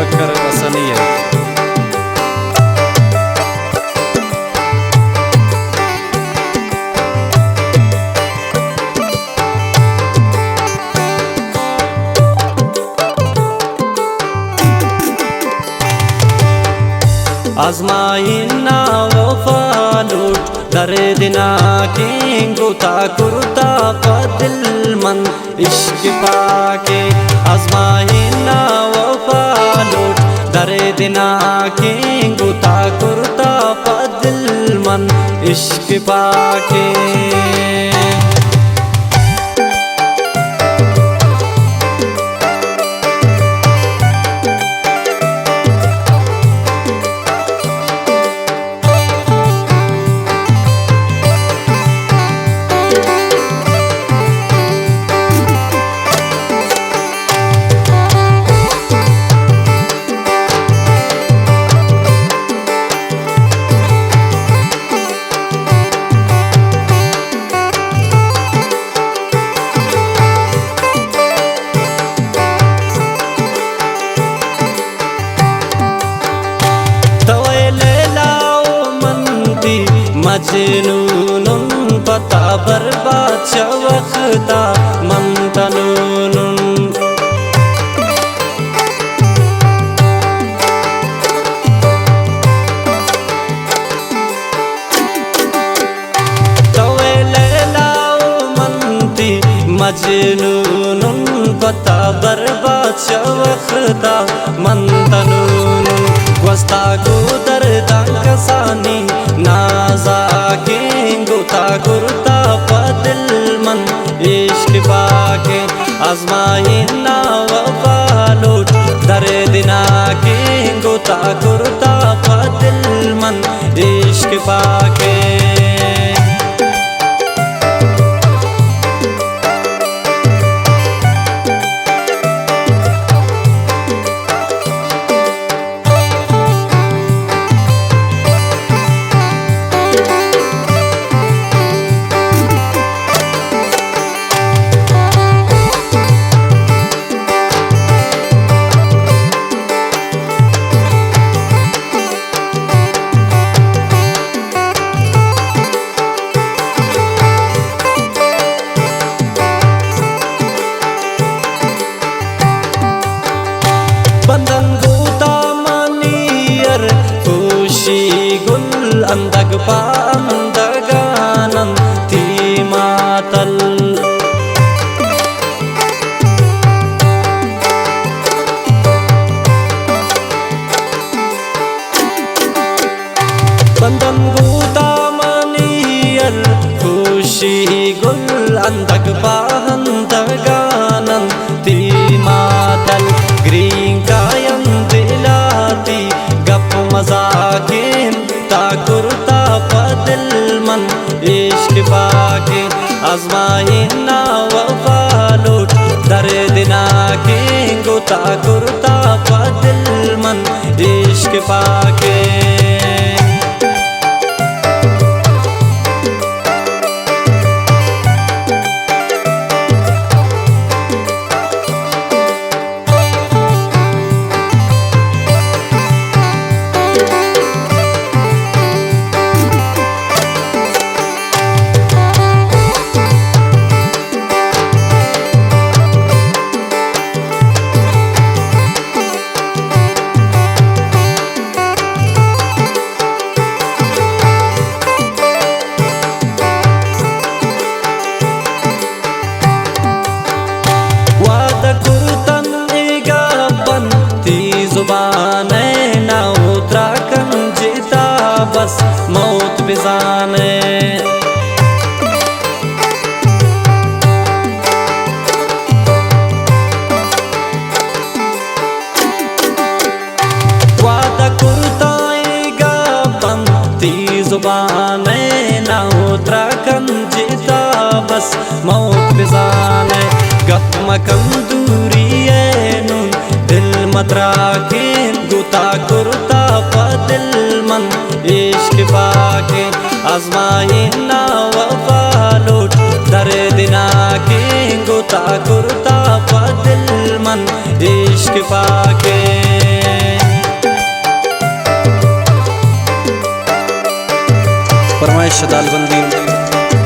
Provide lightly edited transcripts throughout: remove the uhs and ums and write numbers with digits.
बकर असनिया। आजमाइना वफा लूट दर्द ना गुता कुर्ता दिल मन इश्क पाके। आजमाइना वफा लूट दर्द ना गुता कुर्ता दिल मन इश्क पाके। मजनूनुन पता बर्बाद चवख्ता मंतनूनुन। तवे लैलाओ मनती मजनूनुन पता बर्बाद चवख्ता मंतनूनुन। वस्ता को दर्दा कसानी नाजा के गुता कुर्ता दिल मन इश्क पाके। आजमाइना वफा लूट दर्द ना गुता कुर्ता दिल मन इश्क पाके। बंधन गुता मनियर खुशी गुल अंदग पांदगानन ती मातल। बंधन गुता मनियर खुशी गुल अंदग पांदगानन ती मातल। ग्रीन कायम दिलाती गप मजाकिन ताकुरता दिल मन इश्क पाके। आजमाइना वफा लूट दर्द ना गुता कुर्ता दिल मन इश्क पाके। जुबाने ना उतरा कंजिता बस मौत बिजाने। वादा कुर्ताएगा बनती जुबाने ना उतरा कंजिता बस मौत बिजाने। गप मकम दूरी नून दिल मतरा के गुता कुर्ता दिल मन इश्क पाके। आजमाइना वफा लूट दर्द ना गुता कुर्ता दिल मन इश्क पाके। फरमाइश दालबंदी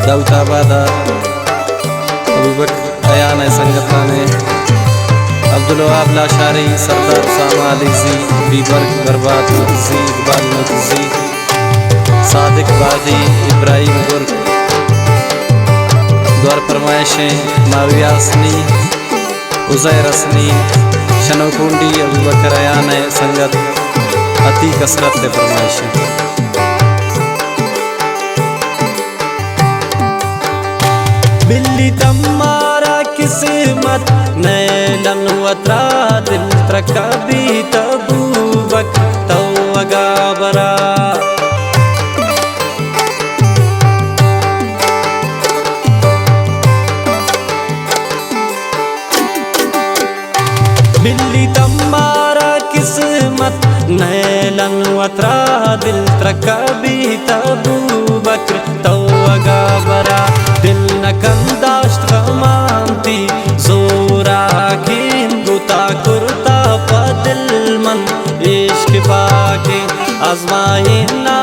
दाऊदाबाद अबूबक अयान संगत ने अब्दुल वहाब लाशारी सरदार उसामा अलीजी बीबर्ग बर्बाद मतजी इकबाल मतजी सादिक बादी इब्राहिम गुर्ग द्वार फरमाइशें मावियासनी उज़ैर असनी शनोकुंडी अबूबकर अयान संगत अति कसरत से फरमाइशें बिल्ली तमारा किस्मत नैलन वत्रा दिल त्रका भी तबूबक तवगा बरा बिल्ली तमारा किस्मत नैलन वत्रा दिल त्रका भी तबूबक तवगा बरा दिल न कंदाश्त खमानती जोरा कीन गुता कुर्ता पा दिल मन इश्क पाके आजमाही ना